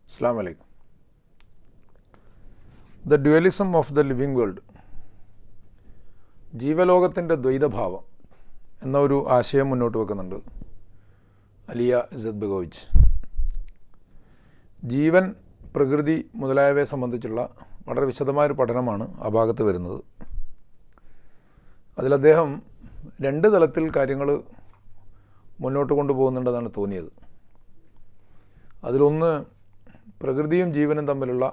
അസ്സലാമു അലൈക്കും. The dualism of the living world, ജീവലോകത്തിൻ്റെ ദ്വൈതഭാവം എന്ന ഒരു ആശയം മുന്നോട്ട് വെക്കുന്നുണ്ട് അലിയ ഇസത്ബെഗോവിച്ച്. ജീവൻ, പ്രകൃതി മുതലായവയെ സംബന്ധിച്ചുള്ള വളരെ വിശദമായൊരു പഠനമാണ് ആ ഭാഗത്ത് വരുന്നത്. അതിൽ അദ്ദേഹം രണ്ട് തലത്തിൽ കാര്യങ്ങൾ മുന്നോട്ട് കൊണ്ടുപോകുന്നുണ്ടെന്നാണ് തോന്നിയത്. അതിലൊന്ന് പ്രകൃതിയും ജീവനും തമ്മിലുള്ള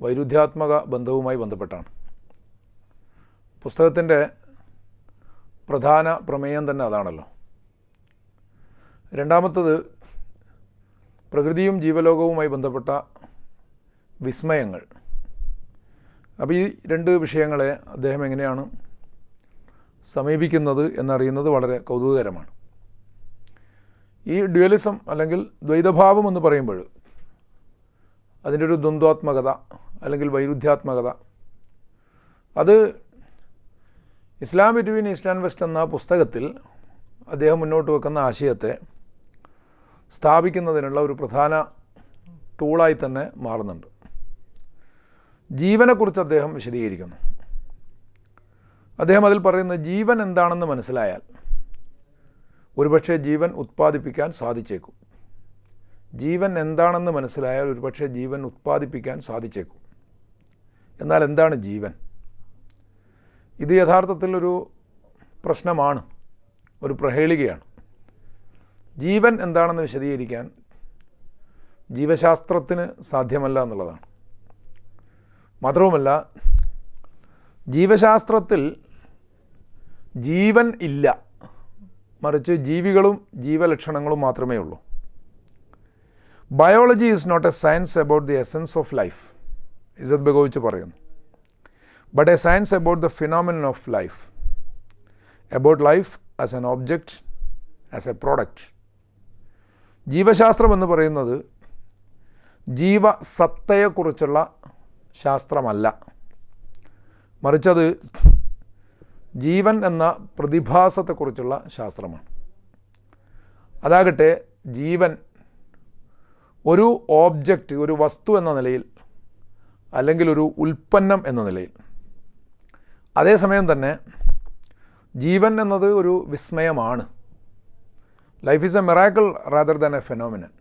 വൈരുദ്ധ്യാത്മക ബന്ധവുമായി ബന്ധപ്പെട്ടാണ്. പുസ്തകത്തിൻ്റെ പ്രധാന പ്രമേയം തന്നെ അതാണല്ലോ. രണ്ടാമത്തത് പ്രകൃതിയും ജീവലോകവുമായി ബന്ധപ്പെട്ട വിസ്മയങ്ങൾ. അപ്പോൾ ഈ രണ്ട് വിഷയങ്ങളെ അദ്ദേഹം എങ്ങനെയാണ് സമീപിക്കുന്നത് എന്നറിയുന്നത് വളരെ കൗതുകകരമാണ്. ഈ ഡ്യുവലിസം അല്ലെങ്കിൽ ദ്വൈതഭാവം എന്ന് പറയുമ്പോൾ അതിൻ്റെ ഒരു ദ്വന്ദ്വാത്മകത അല്ലെങ്കിൽ വൈരുദ്ധ്യാത്മകത, അത് ഇസ്ലാം ബിറ്റ്വീൻ ഈസ്റ്റ് ആൻഡ് വെസ്റ്റ് എന്ന പുസ്തകത്തിൽ അദ്ദേഹം മുന്നോട്ട് വെക്കുന്ന ആശയത്തെ സ്ഥാപിക്കുന്നതിനുള്ള ഒരു പ്രധാന ടൂളായി തന്നെ മാറുന്നുണ്ട്. ജീവനെക്കുറിച്ച് അദ്ദേഹം വിശദീകരിക്കുന്നു. അദ്ദേഹം അതിൽ പറയുന്നത്, ജീവൻ എന്താണെന്ന് മനസ്സിലായാൽ ഒരുപക്ഷെ ജീവൻ ഉത്പാദിപ്പിക്കാൻ സാധിച്ചേക്കും. ജീവൻ എന്താണെന്ന് മനസ്സിലായാൽ ഒരുപക്ഷെ ജീവൻ ഉത്പാദിപ്പിക്കാൻ സാധിച്ചേക്കും. എന്നാൽ എന്താണ് ജീവൻ? ഇത് യഥാർത്ഥത്തിൽ ഒരു പ്രശ്നമാണ്, ഒരു പ്രഹേളികയാണ്. ജീവൻ എന്താണെന്ന് വിശദീകരിക്കാൻ ജീവശാസ്ത്രത്തിന് സാധ്യമല്ല എന്നുള്ളതാണ്. മാത്രവുമല്ല, ജീവശാസ്ത്രത്തിൽ ജീവൻ ഇല്ല, മറിച്ച് ജീവികളും ജീവലക്ഷണങ്ങളും മാത്രമേ ഉള്ളൂ. Biology is not a science about the essence of life, Izetbegovic പറയുന്നു, but a science about the phenomenon of life, about life as an object, as a product. ജീവശാസ്ത്രം എന്ന് പറയുന്നത് ജീവസത്തയെക്കുറിച്ചുള്ള ശാസ്ത്രമല്ല, മറിച്ചത് ജീവൻ എന്ന പ്രതിഭാസത്തെക്കുറിച്ചുള്ള ശാസ്ത്രമാണ്. അതാകട്ടെ ജീവൻ ഒരു ഓബ്ജക്റ്റ്, ഒരു വസ്തു എന്ന നിലയിൽ, അല്ലെങ്കിൽ ഒരു ഉൽപ്പന്നം എന്ന നിലയിൽ. അതേസമയം തന്നെ ജീവൻ എന്നത് ഒരു വിസ്മയമാണ്. Life is a miracle rather than a phenomenon,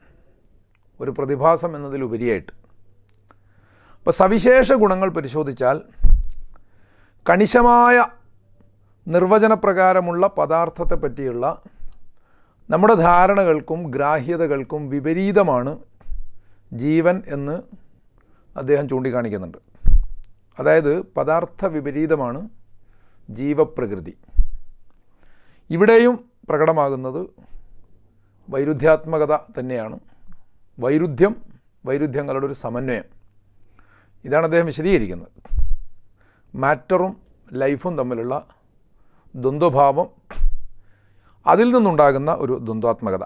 ഒരു പ്രതിഭാസം എന്നതിലുപരിയായിട്ട്. ഇപ്പോൾ സവിശേഷ ഗുണങ്ങൾ പരിശോധിച്ചാൽ കണിശമായ നിർവചനപ്രകാരമുള്ള പദാർത്ഥത്തെ പറ്റിയുള്ള നമ്മുടെ ധാരണകൾക്കും ഗ്രാഹ്യതകൾക്കും വിപരീതമാണ് ജീവൻ എന്ന് അദ്ദേഹം ചൂണ്ടിക്കാണിക്കുന്നുണ്ട്. അതായത് പദാർത്ഥ വിപരീതമാണ് ജീവപ്രകൃതി. ഇവിടെയും പ്രകടമാകുന്നത് വൈരുദ്ധ്യാത്മകത തന്നെയാണ്. വൈരുദ്ധ്യങ്ങളുടെ ഒരു സമന്വയം, ഇതാണ് അദ്ദേഹം വിശദീകരിക്കുന്നത്. മാറ്ററും ലൈഫും തമ്മിലുള്ള ദ്വന്ദ്വഭാവം, അതിൽ നിന്നുണ്ടാകുന്ന ഒരു ദ്വന്ദ്വാത്മകത.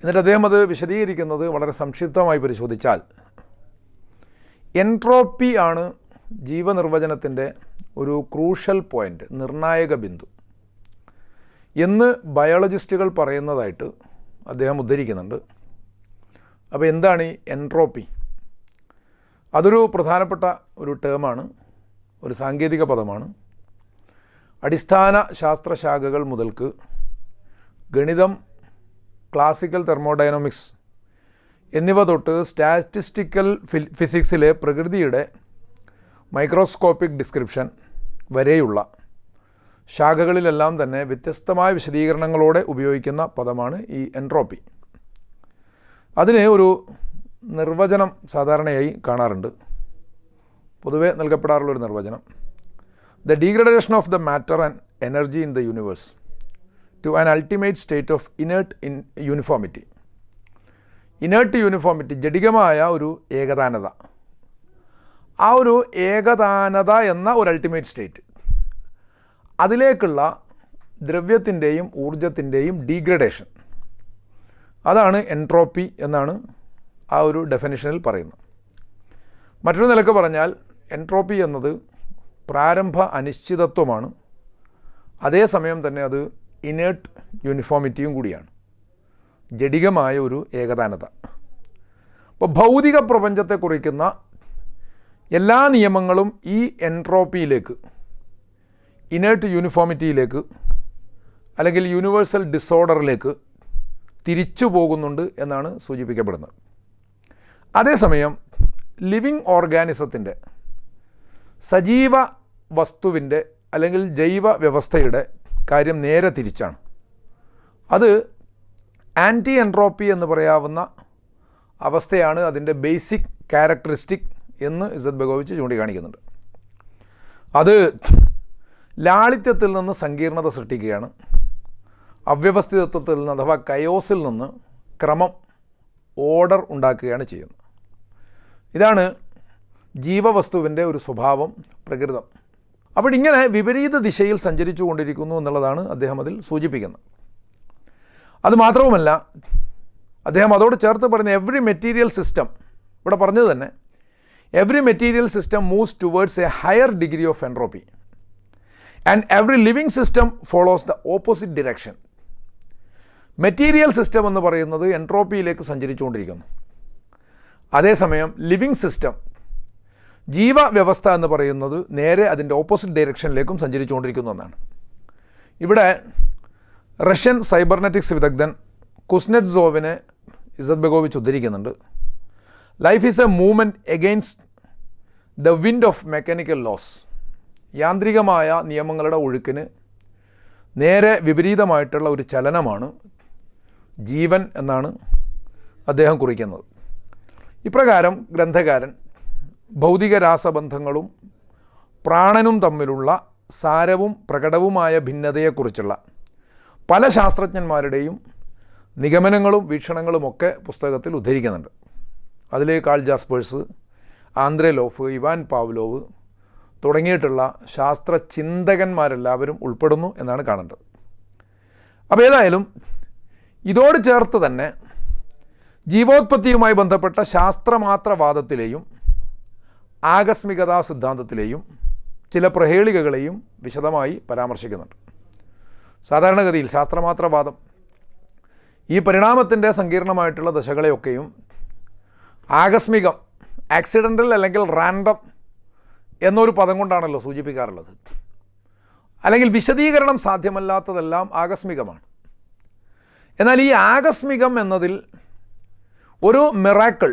എന്നിട്ട് അദ്ദേഹം അത് വിശദീകരിക്കുന്നത് വളരെ സംക്ഷിപ്തമായി പരിശോധിച്ചാൽ, എൻട്രോപ്പി ആണ് ജീവനിർവചനത്തിൻ്റെ ഒരു ക്രൂഷ്യൽ പോയിൻ്റ്, നിർണായക ബിന്ദു എന്ന് ബയോളജിസ്റ്റുകൾ പറയുന്നതായിട്ട് അദ്ദേഹം ഉദ്ധരിക്കുന്നുണ്ട്. അപ്പോൾ എന്താണ് ഈ എൻട്രോപ്പി? അതൊരു പ്രധാനപ്പെട്ട ഒരു ടേമാണ്, ഒരു സാങ്കേതിക പദമാണ്. അടിസ്ഥാന ശാസ്ത്രശാഖകൾ മുതൽക്ക് ഗണിതം, ക്ലാസിക്കൽ തെർമോഡൈനാമിക്സ് എന്നിവ തൊട്ട് സ്റ്റാറ്റിസ്റ്റിക്കൽ ഫിസിക്സിലെ പ്രകൃതിയുടെ മൈക്രോസ്കോപ്പിക് ഡിസ്ക്രിപ്ഷൻ വരെയുള്ള ശാഖകളിലെല്ലാം തന്നെ വ്യത്യസ്തമായ വിശദീകരണങ്ങളോടെ ഉപയോഗിക്കുന്ന പദമാണ് ഈ എൻട്രോപ്പി. അതിന് ഒരു നിർവചനം സാധാരണയായി കാണാറുണ്ട്, പൊതുവെ നൽകപ്പെടാറുള്ളൊരു നിർവചനം: the degradation of the matter and energy in the universe to an ultimate state of inert uniformity. Inert uniformity, ജഡികമായ ഒരു ഏകതാനത. ആ ഒരു ഏകതാനത എന്ന ഒരു അൾട്ടിമേറ്റ് സ്റ്റേറ്റ്, അതിലേക്കുള്ള ദ്രവ്യത്തിൻ്റെയും ഊർജത്തിൻ്റെയും ഡീഗ്രഡേഷൻ, അതാണ് എൻട്രോപ്പി എന്നാണ് ആ ഒരു ഡെഫിനിഷനിൽ പറയുന്നത്. മറ്റൊരു നിലക്ക് പറഞ്ഞാൽ എൻട്രോപ്പി എന്നത് പ്രാരംഭ അനിശ്ചിതത്വമാണ്, അതേസമയം തന്നെ അത് ഇനേർട്ട് യൂണിഫോമിറ്റിയും കൂടിയാണ്, ജഡികമായ ഒരു ഏകതാനത. അപ്പോൾ ഭൗതിക പ്രപഞ്ചത്തെ കുറിക്കുന്ന എല്ലാ നിയമങ്ങളും ഈ എൻട്രോപ്പിയിലേക്ക്, ഇനേർട്ട് യൂണിഫോമിറ്റിയിലേക്ക് അല്ലെങ്കിൽ യൂണിവേഴ്സൽ ഡിസോർഡറിലേക്ക് തിരിച്ചു പോകുന്നുണ്ട് എന്നാണ് സൂചിപ്പിക്കപ്പെടുന്നത്. അതേസമയം ലിവിങ് ഓർഗാനിസത്തിൻ്റെ, സജീവ വസ്തുവിൻ്റെ അല്ലെങ്കിൽ ജൈവ വ്യവസ്ഥയുടെ കാര്യം നേരെ തിരിച്ചാണ്. അത് ആൻറ്റി എൻട്രോപ്പി എന്ന് പറയാവുന്ന അവസ്ഥയാണ് അതിൻ്റെ ബേസിക് ക്യാരക്ടറിസ്റ്റിക് എന്ന് ഇസത്ത് ബെഗോവിച്ച് ചൂണ്ടിക്കാണിക്കുന്നുണ്ട്. അത് ലാളിത്യത്തിൽ നിന്ന് സങ്കീർണത സൃഷ്ടിക്കുകയാണ്, അവ്യവസ്ഥിതത്വത്തിൽ നിന്ന് അഥവാ കയോസിൽ നിന്ന് ക്രമം, ഓർഡർ ഉണ്ടാക്കുകയാണ് ചെയ്യുന്നത്. ഇതാണ് ജീവവസ്തുവിൻ്റെ ഒരു സ്വഭാവം, പ്രകൃതം. അപ്പോൾ ഇങ്ങനെ വിപരീത ദിശയിൽ സഞ്ചരിച്ചു കൊണ്ടിരിക്കുന്നു എന്നുള്ളതാണ് അദ്ദേഹം അതിൽ സൂചിപ്പിക്കുന്നത്. അതുമാത്രവുമല്ല, അദ്ദേഹം അതോട് ചേർത്ത് പറയുന്ന എവറി മെറ്റീരിയൽ സിസ്റ്റം, ഇവിടെ പറഞ്ഞത് തന്നെ, every material system moves towards A higher degree of entropy and every living system follows the opposite direction. Material system എന്ന് പറയുന്നത് എൻട്രോപ്പിയിലേക്ക് സഞ്ചരിച്ചുകൊണ്ടിരിക്കുന്നു. അതേസമയം ലിവിങ് സിസ്റ്റം, ജീവവ്യവസ്ഥ എന്ന് പറയുന്നത് നേരെ അതിൻ്റെ ഓപ്പോസിറ്റ് ഡയറക്ഷനിലേക്കും സഞ്ചരിച്ചുകൊണ്ടിരിക്കുന്നു എന്നാണ്. ഇവിടെ റഷ്യൻ സൈബർനെറ്റിക്സ് വിദഗ്ധൻ കുസ്നെറ്റ്സോവിനെ ഇസത്ത് ബെഗോവിച്ച് ഉദ്ധരിക്കുന്നുണ്ട്. Life is a movement against the wind of mechanical laws. യാന്ത്രികമായ നിയമങ്ങളുടെ ഒഴുക്കിന് നേരെ വിപരീതമായിട്ടുള്ള ഒരു ചലനമാണ് ജീവൻ എന്നാണ് അദ്ദേഹം കുറിക്കുന്നത്. ഇപ്രകാരം ഗ്രന്ഥകാരൻ ഭൗതിക രാസബന്ധങ്ങളും പ്രാണനും തമ്മിലുള്ള സാരവും പ്രകടവുമായ ഭിന്നതയെക്കുറിച്ചുള്ള പല ശാസ്ത്രജ്ഞന്മാരുടെയും നിഗമനങ്ങളും വീക്ഷണങ്ങളുമൊക്കെ പുസ്തകത്തിൽ ഉദ്ധരിക്കുന്നുണ്ട്. അതിൽ Karl Jaspers, Andre Lwoff, Ivan Pavlov തുടങ്ങിയിട്ടുള്ള ശാസ്ത്ര ചിന്തകന്മാരെല്ലാവരും ഉൾപ്പെടുന്നു എന്നാണ് കാണേണ്ടത്. അപ്പോൾ ഏതായാലും ഇതോട് ചേർത്ത് തന്നെ ജീവോത്പത്തിയുമായി ബന്ധപ്പെട്ട ശാസ്ത്രമാത്രവാദത്തിലെയും ആകസ്മികതാ സിദ്ധാന്തത്തിലെയും ചില പ്രഹേളികകളെയും വിശദമായി പരാമർശിക്കുന്നുണ്ട്. സാധാരണഗതിയിൽ ശാസ്ത്രമാത്രവാദം ഈ പരിണാമത്തിൻ്റെ സങ്കീർണമായിട്ടുള്ള ദശകളെയൊക്കെയും ആകസ്മികം, ആക്സിഡൻ്റൽ അല്ലെങ്കിൽ റാൻഡം എന്നൊരു പദം കൊണ്ടാണല്ലോ സൂചിപ്പിക്കാറുള്ളത്. അല്ലെങ്കിൽ വിശദീകരണം സാധ്യമല്ലാത്തതെല്ലാം ആകസ്മികമാണ്. എന്നാൽ ഈ ആകസ്മികം എന്നതിൽ ഒരു മിറാക്കിൾ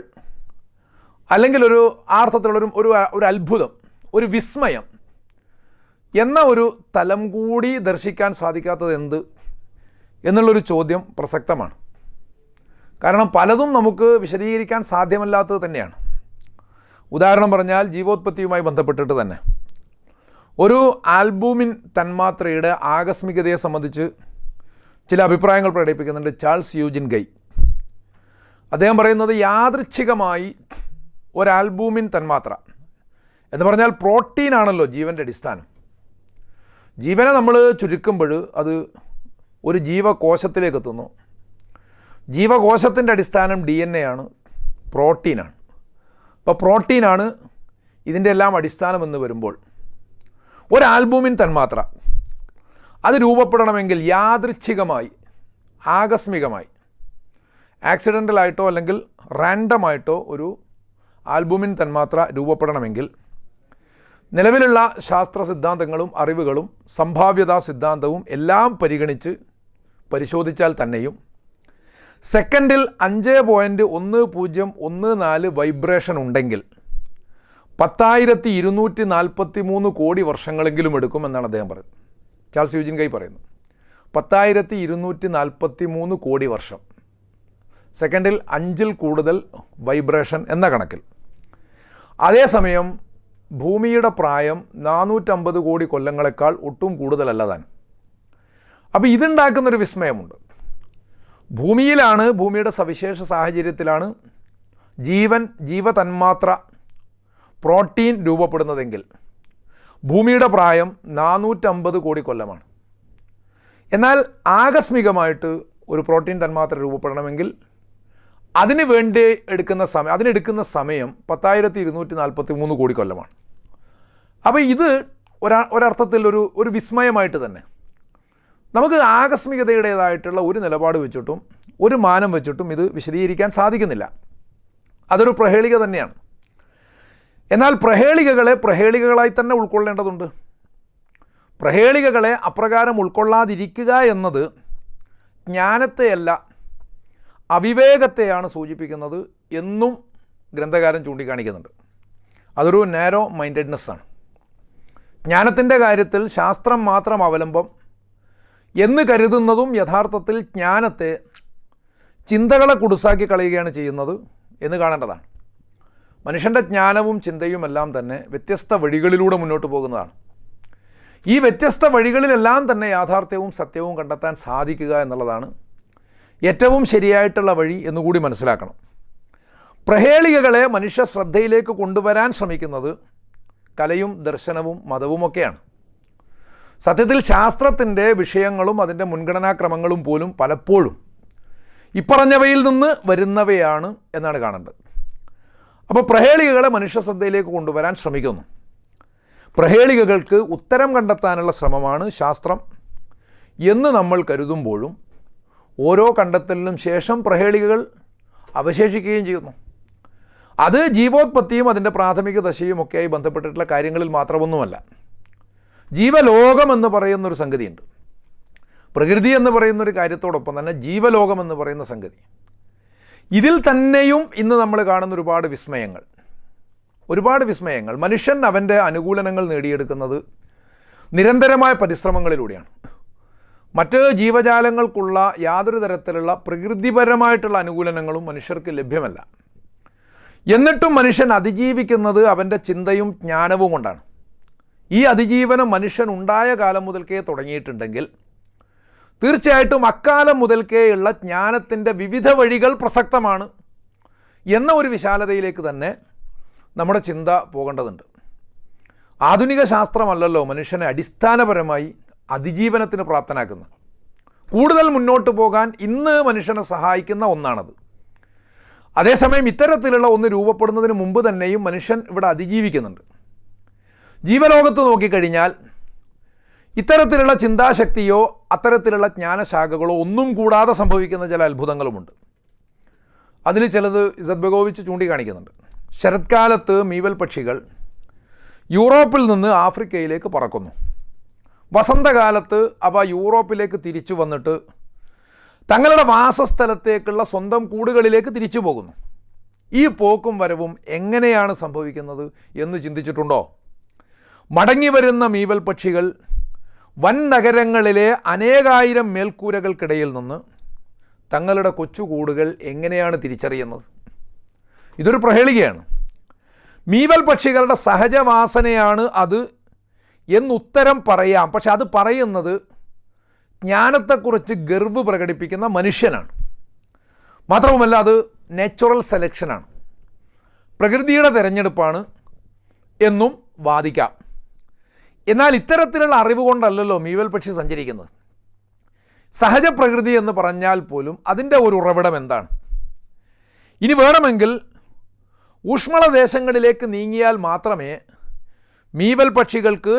അല്ലെങ്കിൽ ഒരു അർത്ഥത്തിലുള്ളൊരു ഒരു അത്ഭുതം, ഒരു വിസ്മയം എന്ന ഒരു തലം കൂടി ദർശിക്കാൻ സാധിക്കാത്തത് എന്ത് എന്നുള്ളൊരു ചോദ്യം പ്രസക്തമാണ്. കാരണം പലതും നമുക്ക് വിശദീകരിക്കാൻ സാധ്യമല്ലാത്തത് തന്നെയാണ്. ഉദാഹരണം പറഞ്ഞാൽ ജീവോത്പത്തിയുമായി ബന്ധപ്പെട്ടിട്ട് തന്നെ ഒരു ആൽബൂമിൻ തന്മാത്രയുടെ ആകസ്മികതയെ സംബന്ധിച്ച് ചില അഭിപ്രായങ്ങൾ പ്രകടിപ്പിക്കുന്നുണ്ട് ചാൾസ് യൂജിൻ ഗൈ. അദ്ദേഹം പറയുന്നത് യാദൃച്ഛികമായി ഒരാൽബൂമിൻ തന്മാത്ര എന്ന് പറഞ്ഞാൽ പ്രോട്ടീനാണല്ലോ ജീവൻ്റെ അടിസ്ഥാനം. ജീവനെ നമ്മൾ ചുരുക്കുമ്പോൾ അത് ഒരു ജീവകോശത്തിലേക്ക് എത്തുന്നു. ജീവകോശത്തിൻ്റെ അടിസ്ഥാനം DNA ആണ്, പ്രോട്ടീനാണ്. അപ്പോൾ പ്രോട്ടീനാണ് ഇതിൻ്റെ എല്ലാം അടിസ്ഥാനമെന്ന് വരുമ്പോൾ ഒരു ആൽബൂമിൻ തന്മാത്ര അത് രൂപപ്പെടണമെങ്കിൽ യാദൃച്ഛികമായി, ആകസ്മികമായി, ആക്സിഡൻ്റലായിട്ടോ അല്ലെങ്കിൽ റാൻഡമായിട്ടോ ഒരു ആൽബൂമിൻ തന്മാത്ര രൂപപ്പെടണമെങ്കിൽ നിലവിലുള്ള ശാസ്ത്ര സിദ്ധാന്തങ്ങളും അറിവുകളും സംഭാവ്യതാ സിദ്ധാന്തവും എല്ലാം പരിഗണിച്ച് പരിശോധിച്ചാൽ തന്നെയും സെക്കൻഡിൽ 5.1014 വൈബ്രേഷൻ ഉണ്ടെങ്കിൽ 10,243 കോടി വർഷങ്ങളെങ്കിലും എടുക്കുമെന്നാണ് അദ്ദേഹം പറയുന്നത്. ചാൾസ് യൂജിൻ ഗൈ പറയുന്നു 10,243 കോടി വർഷം, സെക്കൻഡിൽ 5ൽ കൂടുതൽ വൈബ്രേഷൻ എന്ന കണക്കിൽ. അതേസമയം ഭൂമിയുടെ പ്രായം 450 കോടി കൊല്ലങ്ങളെക്കാൾ ഒട്ടും കൂടുതലല്ല താൻ. അപ്പോൾ ഇതുണ്ടാക്കുന്നൊരു വിസ്മയമുണ്ട്. ഭൂമിയിലാണ്, ഭൂമിയുടെ സവിശേഷ സാഹചര്യത്തിലാണ് ജീവതന്മാത്ര പ്രോട്ടീൻ രൂപപ്പെടുന്നതെങ്കിൽ ഭൂമിയുടെ പ്രായം 450 കോടി കൊല്ലമാണ്. എന്നാൽ ആകസ്മികമായിട്ട് ഒരു പ്രോട്ടീൻ തന്മാത്ര രൂപപ്പെടണമെങ്കിൽ അതിനെടുക്കുന്ന സമയം 10,243 കോടി കൊല്ലമാണ്. അപ്പോൾ ഇത് ഒരർത്ഥത്തിൽ ഒരു വിസ്മയമായിട്ട് തന്നെ നമുക്ക് ആകസ്മികതയുടേതായിട്ടുള്ള ഒരു നിലപാട് വെച്ചിട്ടും ഒരു മാനം വെച്ചിട്ടും ഇത് വിശദീകരിക്കാൻ സാധിക്കുന്നില്ല. അതൊരു പ്രഹേളിക തന്നെയാണ്. എന്നാൽ പ്രഹേളികകളെ പ്രഹേളികകളായി തന്നെ ഉൾക്കൊള്ളേണ്ടതുണ്ട്. പ്രഹേളികകളെ അപ്രകാരം ഉൾക്കൊള്ളാതിരിക്കുക എന്നത് ജ്ഞാനത്തെയല്ല, അവിവേകത്തെയാണ് സൂചിപ്പിക്കുന്നത് എന്നും ഗ്രന്ഥകാരൻ ചൂണ്ടിക്കാണിക്കുന്നുണ്ട്. അതൊരു നാരോ മൈൻഡഡ്നെസ്സാണ്. ജ്ഞാനത്തിൻ്റെ കാര്യത്തിൽ ശാസ്ത്രം മാത്രം അവലംബം എന്ന് കരുതുന്നതും യഥാർത്ഥത്തിൽ ജ്ഞാനത്തെ ചിന്തകളെ കുടുസാക്കി കളയുകയാണ് ചെയ്യുന്നത് എന്ന് കാണേണ്ടതാണ്. മനുഷ്യൻ്റെ ജ്ഞാനവും ചിന്തയും എല്ലാം തന്നെ വ്യത്യസ്ത വഴികളിലൂടെ മുന്നോട്ട് പോകുന്നതാണ്. ഈ വ്യത്യസ്ത വഴികളിലെല്ലാം തന്നെ യാഥാർത്ഥ്യവും സത്യവും കണ്ടെത്താൻ സാധിക്കുക എന്നുള്ളതാണ് ഏറ്റവും ശരിയായിട്ടുള്ള വഴി എന്നുകൂടി മനസ്സിലാക്കണം. പ്രഹേളികകളെ മനുഷ്യ ശ്രദ്ധയിലേക്ക് കൊണ്ടുവരാൻ ശ്രമിക്കുന്നത് കലയും ദർശനവും മതവുമൊക്കെയാണ്. സത്യത്തിൽ ശാസ്ത്രത്തിൻ്റെ വിഷയങ്ങളും അതിൻ്റെ മുൻഗണനാക്രമങ്ങളും പോലും പലപ്പോഴും ഇപ്പറഞ്ഞവയിൽ നിന്ന് വരുന്നവയാണ് എന്നാണ് കാണേണ്ടത്. അപ്പോൾ പ്രഹേളികകളെ മനുഷ്യ ശ്രദ്ധയിലേക്ക് കൊണ്ടുവരാൻ ശ്രമിക്കുന്നു. പ്രഹേളികകൾക്ക് ഉത്തരം കണ്ടെത്താനുള്ള ശ്രമമാണ് ശാസ്ത്രം എന്ന് നമ്മൾ കരുതുമ്പോഴും ഓരോ കണ്ടെത്തലിനും ശേഷം പ്രഹേളികകൾ അവശേഷിക്കുകയും ചെയ്യുന്നു. അത് ജീവോത്പത്തിയും അതിൻ്റെ പ്രാഥമിക ദശയും ഒക്കെയായി ബന്ധപ്പെട്ടിട്ടുള്ള കാര്യങ്ങളിൽ മാത്രമൊന്നുമല്ല. ജീവലോകം എന്ന് പറയുന്നൊരു സംഗതിയുണ്ട്. പ്രകൃതി എന്ന് പറയുന്നൊരു കാര്യത്തോടൊപ്പം തന്നെ ജീവലോകം എന്ന് പറയുന്ന സംഗതി, ഇതിൽ തന്നെയും ഇന്ന് നമ്മൾ കാണുന്ന ഒരുപാട് വിസ്മയങ്ങൾ. മനുഷ്യൻ അവൻ്റെ അനുകൂലനങ്ങൾ നേടിയെടുക്കുന്നത് നിരന്തരമായ പരിശ്രമങ്ങളിലൂടെയാണ്. മറ്റ് ജീവജാലങ്ങൾക്കുള്ള യാതൊരു തരത്തിലുള്ള പ്രകൃതിപരമായിട്ടുള്ള അനുകൂലനങ്ങളും മനുഷ്യർക്ക് ലഭ്യമല്ല. എന്നിട്ടും മനുഷ്യൻ അതിജീവിക്കുന്നത് അവൻ്റെ ചിന്തയും ജ്ഞാനവും കൊണ്ടാണ്. ഈ അതിജീവനം മനുഷ്യൻ ഉണ്ടായ കാലം മുതൽക്കേ തുടങ്ങിയിട്ടുണ്ടെങ്കിൽ തീർച്ചയായിട്ടും അക്കാലം മുതൽക്കേയുള്ള ജ്ഞാനത്തിൻ്റെ വിവിധ വഴികൾ പ്രസക്തമാണ് എന്ന ഒരു വിശാലതയിലേക്ക് തന്നെ നമ്മുടെ ചിന്ത പോകേണ്ടതുണ്ട്. ആധുനിക ശാസ്ത്രമല്ലല്ലോ മനുഷ്യനെ അടിസ്ഥാനപരമായി അതിജീവനത്തിന് പ്രാപ്തനാക്കുന്നത്. കൂടുതൽ മുന്നോട്ട് പോകാൻ ഇന്ന് മനുഷ്യനെ സഹായിക്കുന്ന ഒന്നാണത്. അതേസമയം ഇത്തരത്തിലുള്ള ഒന്ന് രൂപപ്പെടുന്നതിന് മുമ്പ് തന്നെയും മനുഷ്യൻ ഇവിടെ അതിജീവിക്കുന്നുണ്ട്. ജീവലോകത്ത് നോക്കിക്കഴിഞ്ഞാൽ ഇത്തരത്തിലുള്ള ചിന്താശക്തിയോ അത്തരത്തിലുള്ള ജ്ഞാനശാഖകളോ ഒന്നും കൂടാതെ സംഭവിക്കുന്ന ചില അത്ഭുതങ്ങളുമുണ്ട്. അതിൽ ചിലത് ഇസത് ബെഗോവിച്ച് ചൂണ്ടിക്കാണിക്കുന്നുണ്ട്. ശരത്കാലത്ത് മീവൽ പക്ഷികൾ യൂറോപ്പിൽ നിന്ന് ആഫ്രിക്കയിലേക്ക് പറക്കുന്നു. വസന്തകാലത്ത് അവ യൂറോപ്പിലേക്ക് തിരിച്ചു വന്നിട്ട് തങ്ങളുടെ വാസസ്ഥലത്തേക്കുള്ള സ്വന്തം കൂടുകളിലേക്ക് തിരിച്ചു പോകുന്നു. ഈ പോക്കും വരവും എങ്ങനെയാണ് സംഭവിക്കുന്നത് എന്ന് ചിന്തിച്ചിട്ടുണ്ടോ? മടങ്ങി വരുന്ന മീവൽ പക്ഷികൾ വൻ നഗരങ്ങളിലെ അനേകായിരം മേൽക്കൂരകൾക്കിടയിൽ നിന്ന് തങ്ങളുടെ കൊച്ചുകൂടുകൾ എങ്ങനെയാണ് തിരിച്ചറിയുന്നത്? ഇതൊരു പ്രഹേളികയാണ്. മീവൽ പക്ഷികളുടെ സഹജവാസനയാണ് അത് എന്നുത്തരം പറയാം. പക്ഷെ അത് പറയുന്നത് ജ്ഞാനത്തെക്കുറിച്ച് ഗർവ് പ്രകടിപ്പിക്കുന്ന മനുഷ്യനാണ്. മാത്രവുമല്ല അത് നാച്ചുറൽ സെലക്ഷനാണ്, പ്രകൃതിയുടെ തിരഞ്ഞെടുപ്പാണ് എന്നും വാദിക്കാം. എന്നാൽ ഇത്തരത്തിലുള്ള അറിവ് കൊണ്ടല്ലല്ലോ മീവൽ പക്ഷി സഞ്ചരിക്കുന്നത്. സഹജപ്രകൃതി എന്ന് പറഞ്ഞാൽ പോലും അതിൻ്റെ ഒരു ഉറവിടം എന്താണ്? ഇനി വേണമെങ്കിൽ ഊഷ്മളദേശങ്ങളിലേക്ക് നീങ്ങിയാൽ മാത്രമേ മീവൽ പക്ഷികൾക്ക്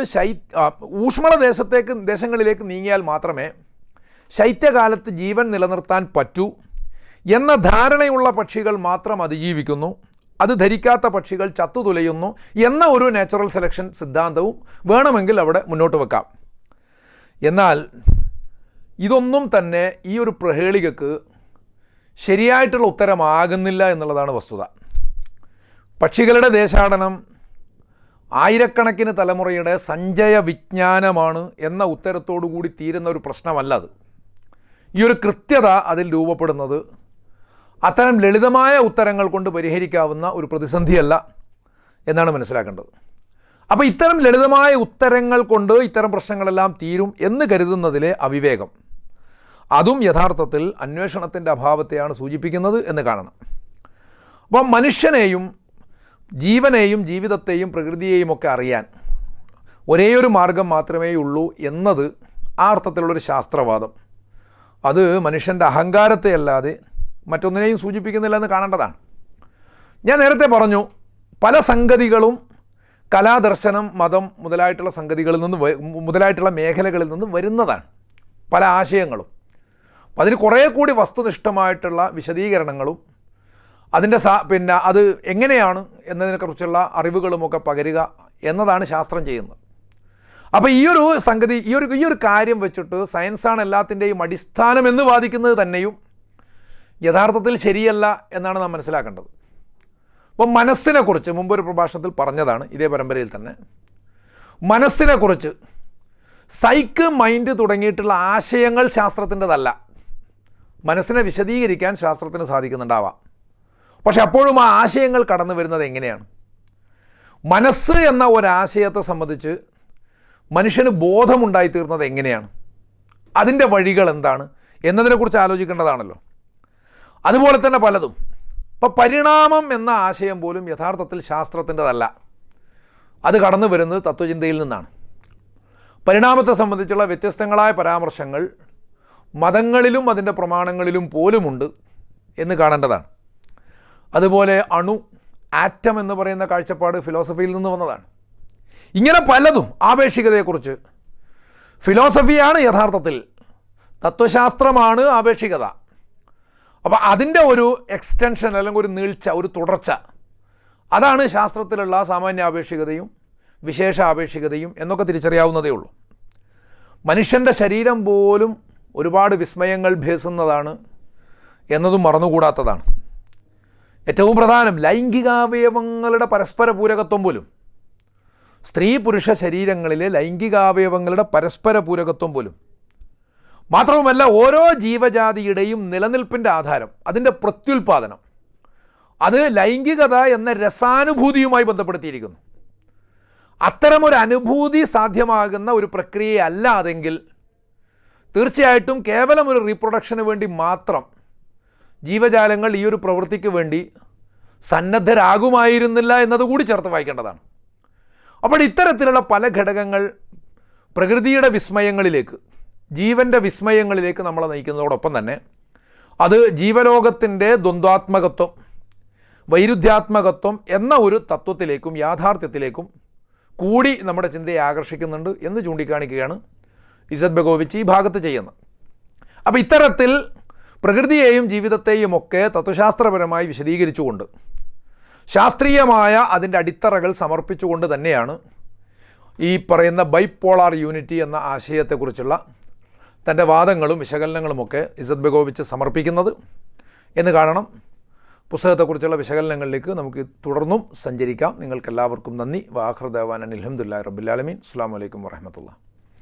ദേശങ്ങളിലേക്ക് നീങ്ങിയാൽ മാത്രമേ ശൈത്യകാലത്ത് ജീവൻ നിലനിർത്താൻ പറ്റൂ എന്ന ധാരണയുള്ള പക്ഷികൾ മാത്രം അതിജീവിക്കുന്നു, അത് ധരിക്കാത്ത പക്ഷികൾ ചത്തുതുലയുന്നു എന്ന ഒരു നാച്ചുറൽ സെലക്ഷൻ സിദ്ധാന്തവും വേണമെങ്കിൽ അവിടെ മുന്നോട്ട് വെക്കാം. എന്നാൽ ഇതൊന്നും തന്നെ ഈ ഒരു പ്രഹേളികക്ക് ശരിയായിട്ടുള്ള ഉത്തരമാകുന്നില്ല എന്നുള്ളതാണ് വസ്തുത. പക്ഷികളുടെ ദേശാടനം ആയിരക്കണക്കിന് തലമുറയുടെ സഞ്ചയ വിജ്ഞാനമാണ് എന്ന ഉത്തരത്തോടു കൂടി തീരുന്ന ഒരു പ്രശ്നമല്ല അത്. ഈ ഒരു കൃത്യത അതിൽ രൂപപ്പെടുന്നത് അത്തരം ലളിതമായ ഉത്തരങ്ങൾ കൊണ്ട് പരിഹരിക്കാവുന്ന ഒരു പ്രതിസന്ധിയല്ല എന്നാണ് മനസ്സിലാക്കേണ്ടത്. അപ്പോൾ ഇത്തരം ലളിതമായ ഉത്തരങ്ങൾ കൊണ്ട് ഇത്തരം പ്രശ്നങ്ങളെല്ലാം തീരും എന്ന് കരുതുന്നതിലെ അവിവേകം, അതും യഥാർത്ഥത്തിൽ അന്വേഷണത്തിൻ്റെ അഭാവത്തെയാണ് സൂചിപ്പിക്കുന്നത് എന്ന് കാണണം. അപ്പം മനുഷ്യനെയും ജീവനെയും ജീവിതത്തെയും പ്രകൃതിയെയും ഒക്കെ അറിയാൻ ഒരേയൊരു മാർഗം മാത്രമേ ഉള്ളൂ എന്നത് ആ അർത്ഥത്തിലുള്ളൊരു ശാസ്ത്രവാദം, അത് മനുഷ്യൻ്റെ അഹങ്കാരത്തെ അല്ലാതെ മറ്റൊന്നിനെയും സൂചിപ്പിക്കുന്നില്ല എന്ന് കാണേണ്ടതാണ്. ഞാൻ നേരത്തെ പറഞ്ഞു, പല സംഗതികളും കലാദർശനം, മതം മുതലായിട്ടുള്ള സംഗതികളിൽ നിന്ന് മുതലായിട്ടുള്ള മേഖലകളിൽ നിന്ന് വരുന്നതാണ് പല ആശയങ്ങളും. അപ്പം അതിന് കുറേ കൂടി വസ്തുനിഷ്ഠമായിട്ടുള്ള വിശദീകരണങ്ങളും അതിൻ്റെ പിന്നെ അത് എങ്ങനെയാണ് എന്നതിനെക്കുറിച്ചുള്ള അറിവുകളുമൊക്കെ പകരുക എന്നതാണ് ശാസ്ത്രം ചെയ്യുന്നത്. അപ്പോൾ ഈ ഒരു സംഗതി, ഈ ഒരു കാര്യം വെച്ചിട്ട് സയൻസാണ് എല്ലാത്തിൻ്റെയും അടിസ്ഥാനം എന്ന് വാദിക്കുന്നത് തന്നെയും യഥാർത്ഥത്തിൽ ശരിയല്ല എന്നാണ് നാം മനസ്സിലാക്കേണ്ടത്. അപ്പം മനസ്സിനെക്കുറിച്ച് മുമ്പൊരു പ്രഭാഷണത്തിൽ പറഞ്ഞതാണ്, ഇതേ പരമ്പരയിൽ തന്നെ. മനസ്സിനെക്കുറിച്ച് സൈക്ക്, മൈൻഡ് തുടങ്ങിയിട്ടുള്ള ആശയങ്ങൾ ശാസ്ത്രത്തിൻ്റെതല്ല. മനസ്സിനെ വിശദീകരിക്കാൻ ശാസ്ത്രത്തിന് സാധിക്കുന്നുണ്ടാവാം, പക്ഷെ അപ്പോഴും ആ ആശയങ്ങൾ കടന്നു വരുന്നത് എങ്ങനെയാണ്? മനസ്സ് എന്ന ഒരാശയത്തെ സംബന്ധിച്ച് മനുഷ്യന് ബോധമുണ്ടായിത്തീർന്നത് എങ്ങനെയാണ്? അതിൻ്റെ വഴികൾ എന്താണ് എന്നതിനെക്കുറിച്ച് ആലോചിക്കേണ്ടതാണല്ലോ. അതുപോലെ തന്നെ പലതും. ഇപ്പോൾ പരിണാമം എന്ന ആശയം പോലും യഥാർത്ഥത്തിൽ ശാസ്ത്രത്തിൻ്റെതല്ല. അത് കടന്നു വരുന്നത് തത്വചിന്തയിൽ നിന്നാണ്. പരിണാമത്തെ സംബന്ധിച്ചുള്ള വ്യത്യസ്തങ്ങളായ പരാമർശങ്ങൾ മതങ്ങളിലും അതിൻ്റെ പ്രമാണങ്ങളിലും പോലുമുണ്ട് എന്ന് കാണേണ്ടതാണ്. അതുപോലെ ആറ്റം എന്ന് പറയുന്ന കാഴ്ചപ്പാട് ഫിലോസഫിയിൽ നിന്ന് വന്നതാണ്. ഇങ്ങനെ പലതും ആപേക്ഷികതയെക്കുറിച്ച്. ഫിലോസഫിയാണ് യഥാർത്ഥത്തിൽ, തത്വശാസ്ത്രമാണ് ആപേക്ഷികത. അപ്പോൾ അതിൻ്റെ ഒരു എക്സ്റ്റൻഷൻ അല്ലെങ്കിൽ ഒരു നീൾച്ച, ഒരു തുടർച്ച, അതാണ് ശാസ്ത്രത്തിലുള്ള സാമാന്യ ആപേക്ഷികതയും വിശേഷ ആപേക്ഷികതയും എന്നൊക്കെ തിരിച്ചറിയാവുന്നതേ ഉള്ളൂ. മനുഷ്യൻ്റെ ശരീരം പോലും ഒരുപാട് വിസ്മയങ്ങൾ ഭേസുന്നതാണ് എന്നതും മറന്നുകൂടാത്തതാണ്. ഏറ്റവും പ്രധാനം ലൈംഗികാവയവങ്ങളുടെ പരസ്പര പൂരകത്വം പോലും, സ്ത്രീ പുരുഷ ശരീരങ്ങളിലെ ലൈംഗികാവയവങ്ങളുടെ പരസ്പര പൂരകത്വം പോലും. മാത്രവുമല്ല, ഓരോ ജീവജാതിയുടെയും നിലനിൽപ്പിൻ്റെ ആധാരം, അതിൻ്റെ പ്രത്യുൽപാദനം, അത് ലൈംഗികത എന്ന രസാനുഭൂതിയുമായി ബന്ധപ്പെടുത്തിയിരിക്കുന്നു. അത്തരമൊരു അനുഭൂതി സാധ്യമാകുന്ന ഒരു പ്രക്രിയയല്ലാതെങ്കിൽ തീർച്ചയായിട്ടും കേവലം ഒരു റീപ്രൊഡക്ഷന് വേണ്ടി മാത്രം ജീവജാലങ്ങൾ ഈ ഒരു പ്രവൃത്തിക്ക് വേണ്ടി സന്നദ്ധരാകുമായിരുന്നില്ല എന്നതുകൂടി ചേർത്ത് വായിക്കേണ്ടതാണ്. അപ്പോൾ ഇത്തരത്തിലുള്ള പല ഘടകങ്ങൾ പ്രകൃതിയുടെ വിസ്മയങ്ങളിലേക്ക്, ജീവൻ്റെ വിസ്മയങ്ങളിലേക്ക് നമ്മളെ നയിക്കുന്നതോടൊപ്പം തന്നെ അത് ജീവലോകത്തിൻ്റെ ദ്വന്ദ്വാത്മകത്വം, വൈരുദ്ധ്യാത്മകത്വം എന്ന ഒരു തത്വത്തിലേക്കും യാഥാർത്ഥ്യത്തിലേക്കും കൂടി നമ്മുടെ ചിന്തയെ ആകർഷിക്കുന്നുണ്ട് എന്ന് ചൂണ്ടിക്കാണിക്കുകയാണ് ഇസറ്റ് ബെഗോവിച്ച് ഈ ഭാഗത്ത് ചെയ്യുന്നത്. അപ്പോൾ ഇത്തരത്തിൽ പ്രകൃതിയെയും ജീവിതത്തെയും ഒക്കെ തത്വശാസ്ത്രപരമായി വിശദീകരിച്ചുകൊണ്ട്, ശാസ്ത്രീയമായ അതിൻ്റെ അടിത്തറകൾ സമർപ്പിച്ചുകൊണ്ട് തന്നെയാണ് ഈ പറയുന്ന ബൈപോളാർ യൂണിറ്റി എന്ന ആശയത്തെക്കുറിച്ചുള്ള തൻ്റെ വാദങ്ങളും വിശകലനങ്ങളുമൊക്കെ ഇസറ്റ് ബെഗോവിച്ച് സമർപ്പിക്കുന്നത് എന്ന് കാണണം. പുസ്തകത്തെക്കുറിച്ചുള്ള വിശകലനങ്ങളിലേക്ക് നമുക്ക് തുടർന്നും സഞ്ചരിക്കാം. നിങ്ങൾക്കെല്ലാവർക്കും നന്ദി. വാഖിറു ദഅ്വാനാ അൽഹംദുലില്ലാഹി റബ്ബിൽ ആലമീൻ. അസ്സലാമു അലൈക്കും വറഹ്മത്തുള്ളാഹി.